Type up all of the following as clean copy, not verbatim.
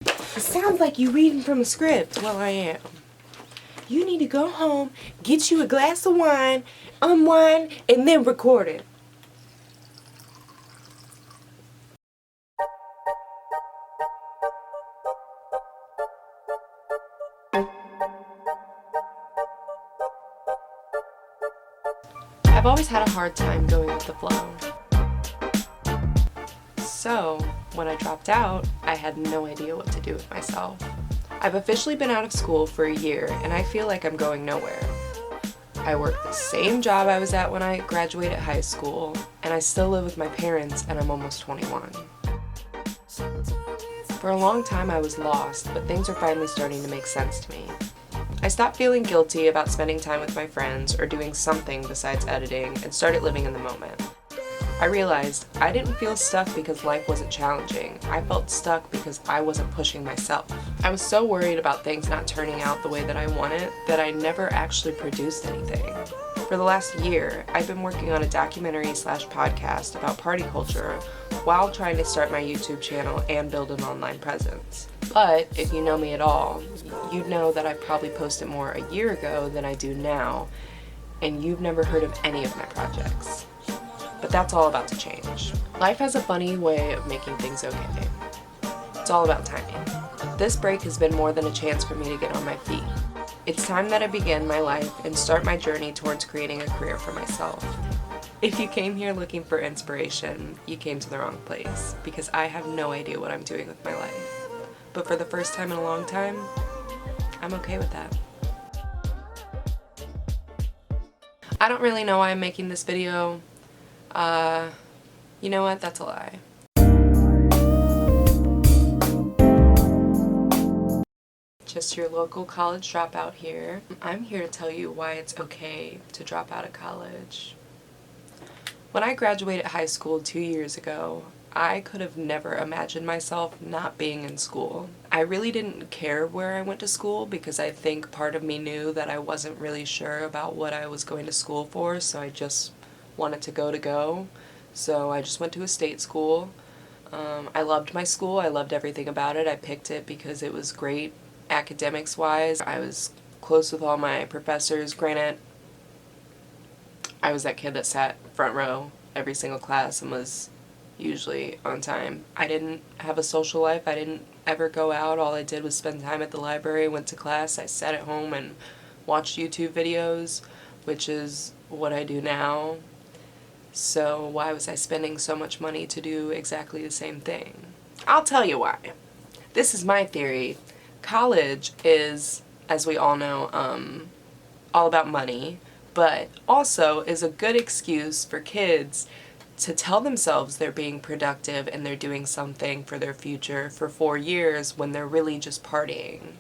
It sounds like you reading from a script. Well, I am. You need to go home, get you a glass of wine, unwind, and then record it. I've always had a hard time going with the flow. So, when I dropped out, I had no idea what to do with myself. I've officially been out of school for a year, and I feel like I'm going nowhere. I work the same job I was at when I graduated high school, and I still live with my parents, and I'm almost 21. For a long time I was lost, but things are finally starting to make sense to me. I stopped feeling guilty about spending time with my friends or doing something besides editing and started living in the moment. I realized I didn't feel stuck because life wasn't challenging. I felt stuck because I wasn't pushing myself. I was so worried about things not turning out the way that I wanted that I never actually produced anything. For the last year, I've been working on a documentary/podcast about party culture while trying to start my YouTube channel and build an online presence. But if you know me at all, you'd know that I probably posted more a year ago than I do now, and you've never heard of any of my projects. But that's all about to change. Life has a funny way of making things okay. It's all about timing. This break has been more than a chance for me to get on my feet. It's time that I begin my life and start my journey towards creating a career for myself. If you came here looking for inspiration, you came to the wrong place, because I have no idea what I'm doing with my life. But for the first time in a long time, I'm okay with that. I don't really know why I'm making this video. You know what? That's a lie. Just your local college dropout here. I'm here to tell you why it's okay to drop out of college. When I graduated high school 2 years ago, I could have never imagined myself not being in school. I really didn't care where I went to school because I think part of me knew that I wasn't really sure about what I was going to school for, so I just wanted to go. So I just went to a state school. I loved my school. I loved everything about it. I picked it because it was great academics wise. I was close with all my professors. Granted, I was that kid that sat front row every single class and was usually on time. I didn't have a social life. I didn't ever go out. All I did was spend time at the library, went to class. I sat at home and watched YouTube videos, which is what I do now. So why was I spending so much money to do exactly the same thing? I'll tell you why. This is my theory. College is, as we all know, all about money, but also is a good excuse for kids to tell themselves they're being productive and they're doing something for their future for 4 years when they're really just partying.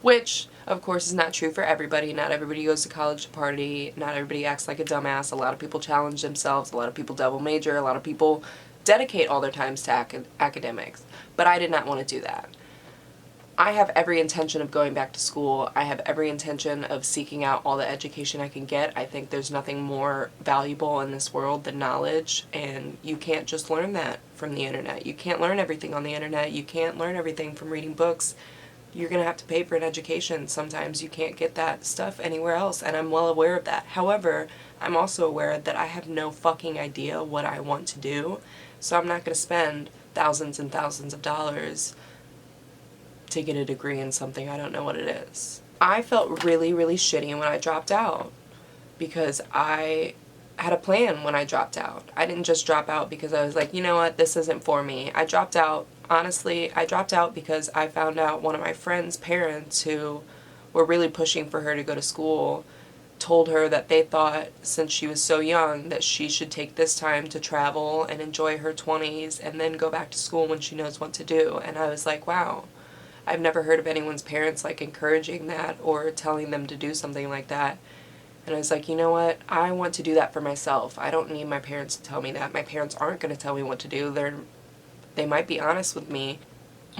Which, of course, is not true for everybody. Not everybody goes to college to party. Not everybody acts like a dumbass. A lot of people challenge themselves. A lot of people double major. A lot of people dedicate all their times to academics. But I did not want to do that. I have every intention of going back to school. I have every intention of seeking out all the education I can get. I think there's nothing more valuable in this world than knowledge, and you can't just learn that from the internet. You can't learn everything on the internet. You can't learn everything from reading books. You're going to have to pay for an education. Sometimes you can't get that stuff anywhere else, and I'm well aware of that. However, I'm also aware that I have no fucking idea what I want to do, so I'm not going to spend thousands and thousands of dollars to get a degree in something I don't know what it is. I felt really, really shitty when I dropped out because I had a plan when I dropped out. I didn't just drop out because I was like, you know what, this isn't for me. I dropped out, honestly, I dropped out because I found out one of my friend's parents who were really pushing for her to go to school told her that they thought since she was so young that she should take this time to travel and enjoy her 20s and then go back to school when she knows what to do. And I was like, wow. I've never heard of anyone's parents like encouraging that or telling them to do something like that. And I was like, you know what? I want to do that for myself. I don't need my parents to tell me that. My parents aren't going to tell me what to do. They might be honest with me.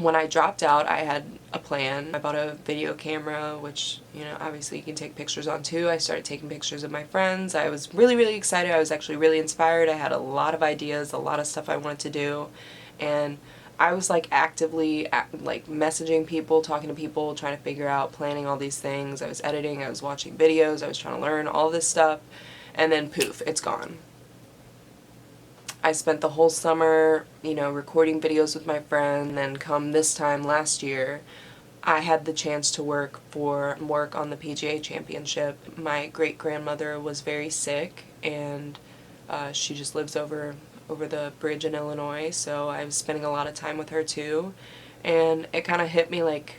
When I dropped out, I had a plan. I bought a video camera, which, you know, obviously you can take pictures on too. I started taking pictures of my friends. I was really, really excited. I was actually really inspired. I had a lot of ideas, a lot of stuff I wanted to do. And I was like actively like messaging people, talking to people, trying to figure out, planning all these things. I was editing, I was watching videos, I was trying to learn all this stuff, and then poof, it's gone. I spent the whole summer, you know, recording videos with my friend, and then come this time last year, I had the chance to work on the PGA Championship. My great-grandmother was very sick, and she just lives over the bridge in Illinois, so I was spending a lot of time with her too. And it kind of hit me like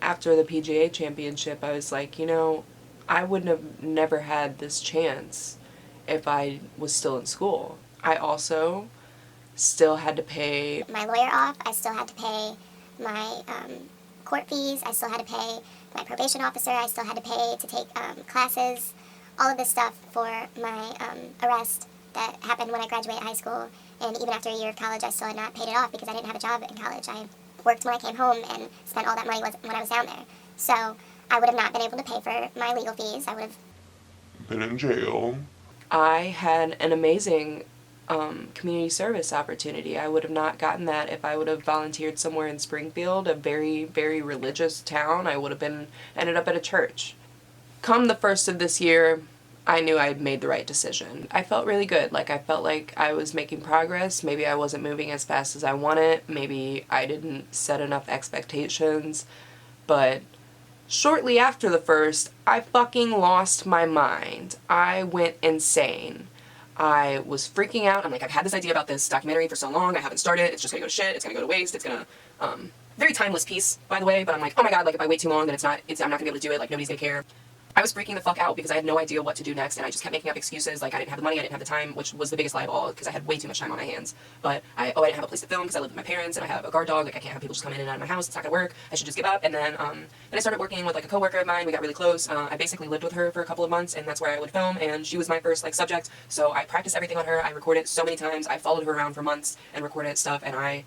after the PGA Championship, I was like, you know, I wouldn't have never had this chance if I was still in school. I also still had to pay my lawyer off. I still had to pay my court fees. I still had to pay my probation officer. I still had to pay to take classes. All of this stuff for my arrest that happened when I graduated high school. And even after a year of college, I still had not paid it off because I didn't have a job in college. I worked when I came home and spent all that money when I was down there. So I would have not been able to pay for my legal fees. I would have been in jail. I had an amazing community service opportunity. I would have not gotten that if I would have volunteered somewhere in Springfield, a very, very religious town. I would have ended up at a church. Come the first of this year, I knew I had made the right decision. I felt really good. Like, I felt like I was making progress. Maybe I wasn't moving as fast as I wanted. Maybe I didn't set enough expectations. But shortly after the first, I fucking lost my mind. I went insane. I was freaking out. I'm like, I've had this idea about this documentary for so long. I haven't started. It's just gonna go to shit. It's gonna go to waste. It's gonna, very timeless piece, by the way. But I'm like, oh my god, like if I wait too long, then I'm not gonna be able to do it. Like nobody's gonna care. I was freaking the fuck out because I had no idea what to do next, and I just kept making up excuses, like I didn't have the money, I didn't have the time, which was the biggest lie of all, because I had way too much time on my hands. But I didn't have a place to film because I lived with my parents, and I have a guard dog, like I can't have people just come in and out of my house, it's not gonna work, I should just give up. And then I started working with like a coworker of mine, we got really close. I basically lived with her for a couple of months, and that's where I would film, and she was my first like subject, so I practiced everything on her, I recorded so many times, I followed her around for months and recorded stuff, and I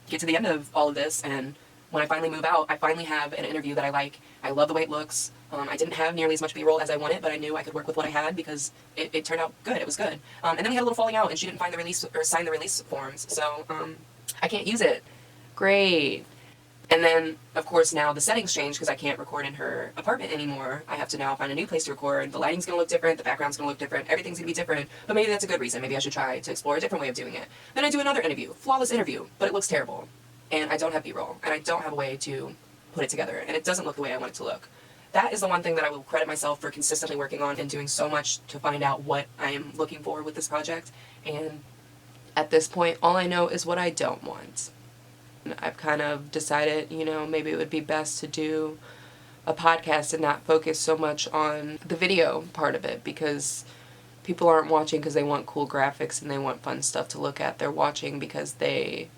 get to the end of all of this, and when I finally move out, I finally have an interview that I like. I love the way it looks. I didn't have nearly as much B-roll as I wanted, but I knew I could work with what I had because it turned out good. It was good. And then we had a little falling out, and she didn't find the release or sign the release forms, so I can't use it. Great. And then, of course, now the settings change because I can't record in her apartment anymore. I have to now find a new place to record. The lighting's going to look different. The background's going to look different. Everything's going to be different. But maybe that's a good reason. Maybe I should try to explore a different way of doing it. Then I do another interview. Flawless interview. But it looks terrible. And I don't have B-roll, and I don't have a way to put it together, and it doesn't look the way I want it to look. That is the one thing that I will credit myself for consistently working on and doing so much to find out what I am looking for with this project, and at this point, all I know is what I don't want. And I've kind of decided, you know, maybe it would be best to do a podcast and not focus so much on the video part of it, because people aren't watching because they want cool graphics and they want fun stuff to look at. They're watching because they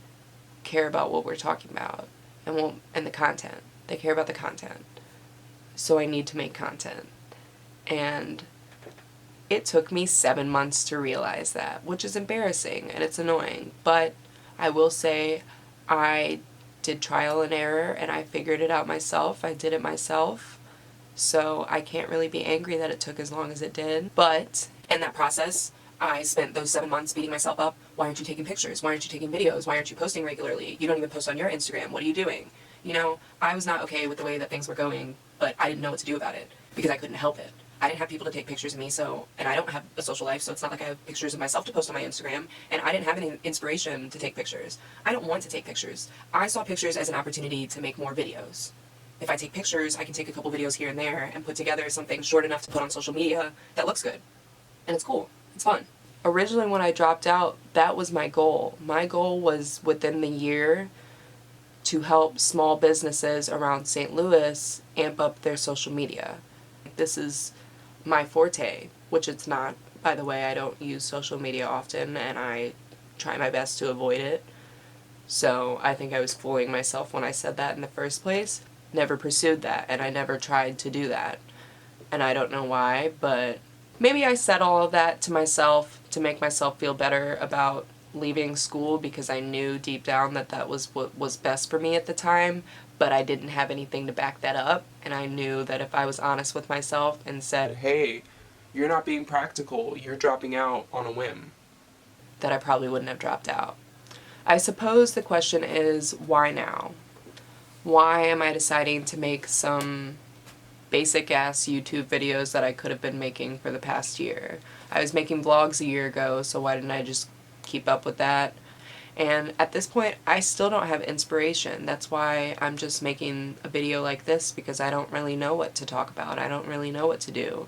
care about what we're talking about and the content. They care about the content. So I need to make content. And it took me 7 months to realize that, which is embarrassing and it's annoying. But I will say I did trial and error and I figured it out myself. I did it myself. So I can't really be angry that it took as long as it did. But in that process, I spent those 7 months beating myself up. Why aren't you taking pictures? Why aren't you taking videos? Why aren't you posting regularly? You don't even post on your Instagram. What are you doing? You know, I was not okay with the way that things were going, but I didn't know what to do about it because I couldn't help it. I didn't have people to take pictures of me, and I don't have a social life, so it's not like I have pictures of myself to post on my Instagram, and I didn't have any inspiration to take pictures. I don't want to take pictures. I saw pictures as an opportunity to make more videos. If I take pictures, I can take a couple videos here and there and put together something short enough to put on social media that looks good. And it's cool. It's fun. Originally when I dropped out, that was my goal. My goal was within the year to help small businesses around St. Louis amp up their social media. This is my forte, which it's not. By the way, I don't use social media often and I try my best to avoid it. So I think I was fooling myself when I said that in the first place. Never pursued that and I never tried to do that. And I don't know why, but maybe I said all of that to myself to make myself feel better about leaving school because I knew deep down that that was what was best for me at the time, but I didn't have anything to back that up, and I knew that if I was honest with myself and said, hey, you're not being practical, you're dropping out on a whim, that I probably wouldn't have dropped out. I suppose the question is, why now? Why am I deciding to make some basic ass YouTube videos that I could have been making for the past year? I was making vlogs a year ago, so why didn't I just keep up with that? And at this point, I still don't have inspiration. That's why I'm just making a video like this, because I don't really know what to talk about. I don't really know what to do.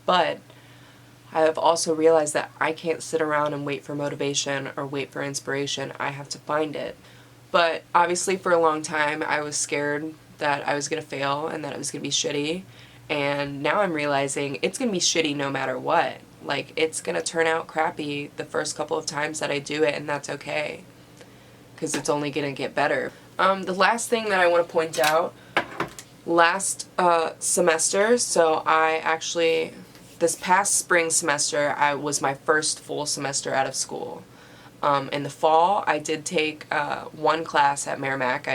But I have also realized that I can't sit around and wait for motivation or wait for inspiration. I have to find it. But obviously for a long time I was scared that I was going to fail and that it was going to be shitty. And now I'm realizing it's going to be shitty no matter what. Like, it's going to turn out crappy the first couple of times that I do it, and that's okay. Because it's only going to get better. The last thing that I want to point out, last semester, so I actually, this past spring semester, I was my first full semester out of school. In the fall, I did take one class at Merrimack.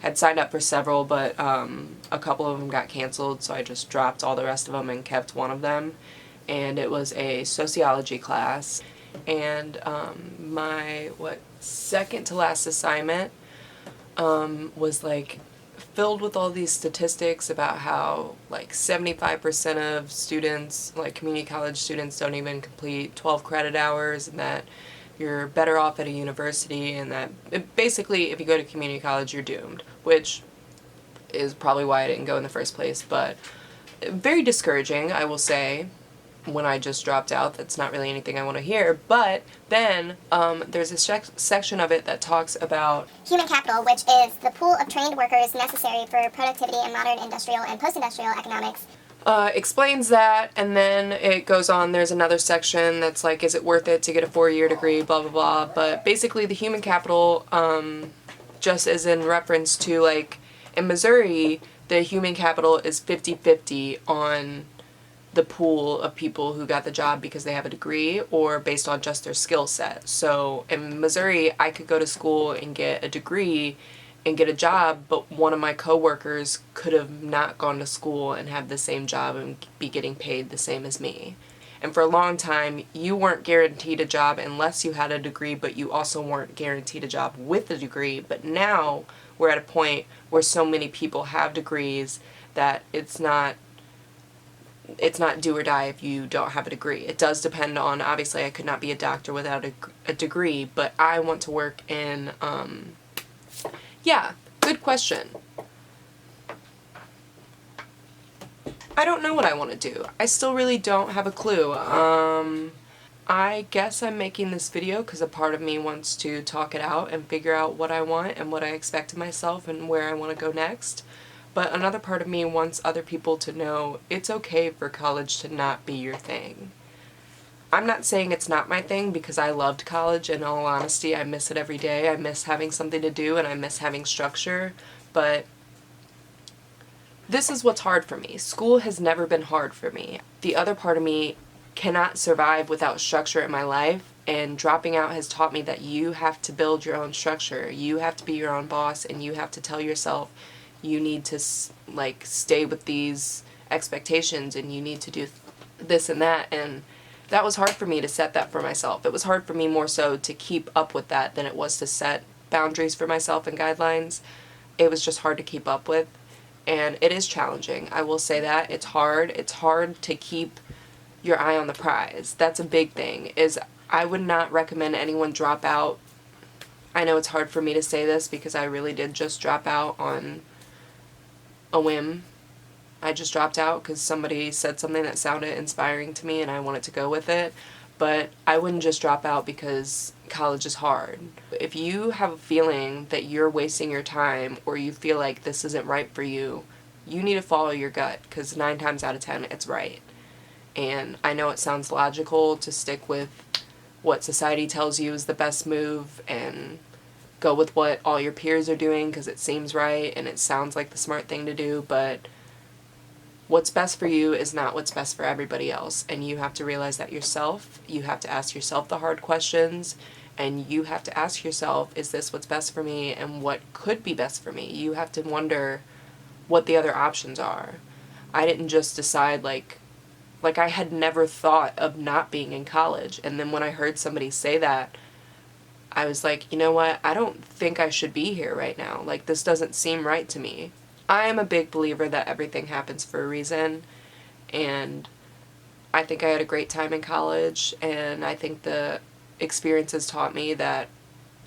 Had signed up for several, but a couple of them got canceled, so I just dropped all the rest of them and kept one of them. And it was a sociology class. And my, second to last assignment was like filled with all these statistics about how like 75% of students, like community college students, don't even complete 12 credit hours, and that you're better off at a university, and that basically if you go to community college you're doomed, which is probably why I didn't go in the first place. But very discouraging, I will say, when I just dropped out. That's not really anything I want to hear. But then there's a section of it that talks about human capital, which is the pool of trained workers necessary for productivity in modern industrial and post-industrial economics. Explains that, and then it goes on. There's another section that's like, is it worth it to get a 4-year degree, blah blah blah. But basically the human capital, just as in reference to, like, in Missouri, the human capital is 50-50 on the pool of people who got the job because they have a degree or based on just their skill set. So in Missouri, I could go to school and get a degree and get a job, but one of my coworkers could have not gone to school and have the same job and be getting paid the same as me. And for a long time, you weren't guaranteed a job unless you had a degree, but you also weren't guaranteed a job with a degree. But now we're at a point where so many people have degrees that it's not do or die if you don't have a degree. It does depend on, obviously I could not be a doctor without a degree, but I want to work in, yeah, good question. I don't know what I want to do. I still really don't have a clue. I guess I'm making this video because a part of me wants to talk it out and figure out what I want and what I expect of myself and where I want to go next. But another part of me wants other people to know it's okay for college to not be your thing. I'm not saying it's not my thing, because I loved college. In all honesty, I miss it every day. I miss having something to do and I miss having structure. But this is what's hard for me. School has never been hard for me. The other part of me cannot survive without structure in my life, and dropping out has taught me that you have to build your own structure. You have to be your own boss, and you have to tell yourself you need to, like, stay with these expectations and you need to do this and that. And that was hard for me to set that for myself. It was hard for me more so to keep up with that than it was to set boundaries for myself and guidelines. It was just hard to keep up with, and it is challenging. I will say that. It's hard. It's hard to keep your eye on the prize. That's a big thing. I would not recommend anyone drop out. I know it's hard for me to say this because I really did just drop out on a whim. I just dropped out because somebody said something that sounded inspiring to me and I wanted to go with it. But I wouldn't just drop out because college is hard. If you have a feeling that you're wasting your time or you feel like this isn't right for you, you need to follow your gut, because 9 times out of 10 it's right. And I know it sounds logical to stick with what society tells you is the best move and go with what all your peers are doing because it seems right and it sounds like the smart thing to do, but what's best for you is not what's best for everybody else, and you have to realize that yourself. You have to ask yourself the hard questions, and you have to ask yourself, is this what's best for me and what could be best for me? You have to wonder what the other options are. I didn't just decide like I had never thought of not being in college, and then when I heard somebody say that, I was like, you know what, I don't think I should be here right now. Like, this doesn't seem right to me. I am a big believer that everything happens for a reason, and I think I had a great time in college, and I think the experiences taught me that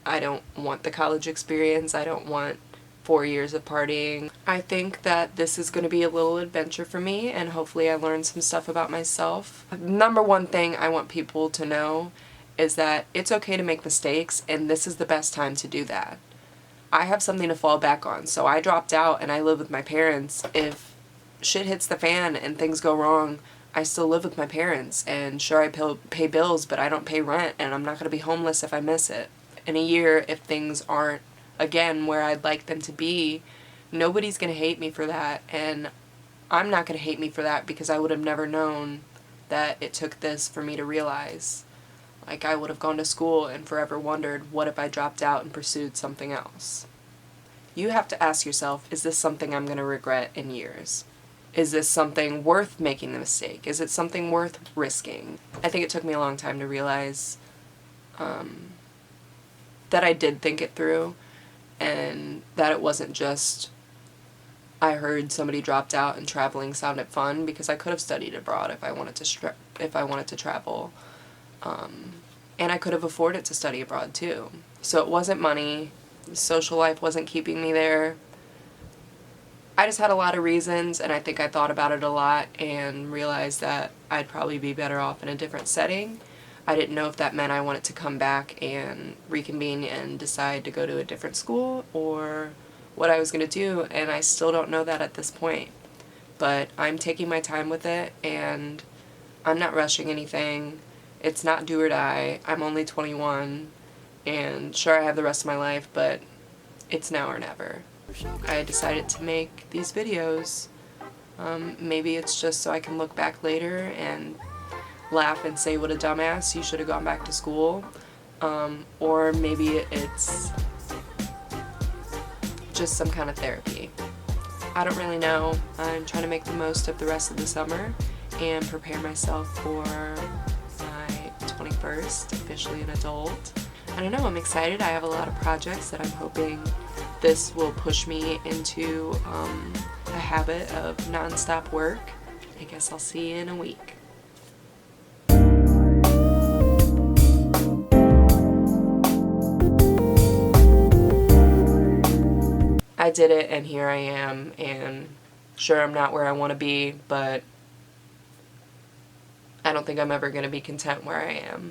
I don't want the college experience. I don't want 4 years of partying. I think that this is going to be a little adventure for me, and hopefully I learn some stuff about myself. Number one thing I want people to know is that it's okay to make mistakes, and this is the best time to do that. I have something to fall back on, so I dropped out and I live with my parents. If shit hits the fan and things go wrong, I still live with my parents, and sure, I pay bills, but I don't pay rent, and I'm not going to be homeless if I miss it. In a year, if things aren't, again, where I'd like them to be, nobody's going to hate me for that, and I'm not going to hate me for that, because I would have never known that it took this for me to realize. Like, I would have gone to school and forever wondered, what if I dropped out and pursued something else? You have to ask yourself, is this something I'm going to regret in years? Is this something worth making the mistake? Is it something worth risking? I think it took me a long time to realize that I did think it through, and that it wasn't just I heard somebody dropped out and traveling sounded fun, because I could have studied abroad if I wanted to travel. And I could have afforded to study abroad too. So it wasn't money. Social life wasn't keeping me there. I just had a lot of reasons, and I think I thought about it a lot and realized that I'd probably be better off in a different setting. I didn't know if that meant I wanted to come back and reconvene and decide to go to a different school, or what I was going to do, and I still don't know that at this point. But I'm taking my time with it, and I'm not rushing anything. It's not do or die. I'm only 21, and sure, I have the rest of my life, but it's now or never. I decided to make these videos. Maybe it's just so I can look back later and laugh and say, what a dumbass, you should have gone back to school. Or maybe it's just some kind of therapy. I don't really know. I'm trying to make the most of the rest of the summer and prepare myself for my 21st, officially an adult. I don't know, I'm excited. I have a lot of projects that I'm hoping this will push me into a habit of nonstop work. I guess I'll see you in a week. I did it, and here I am, and sure, I'm not where I want to be, but I don't think I'm ever going to be content where I am.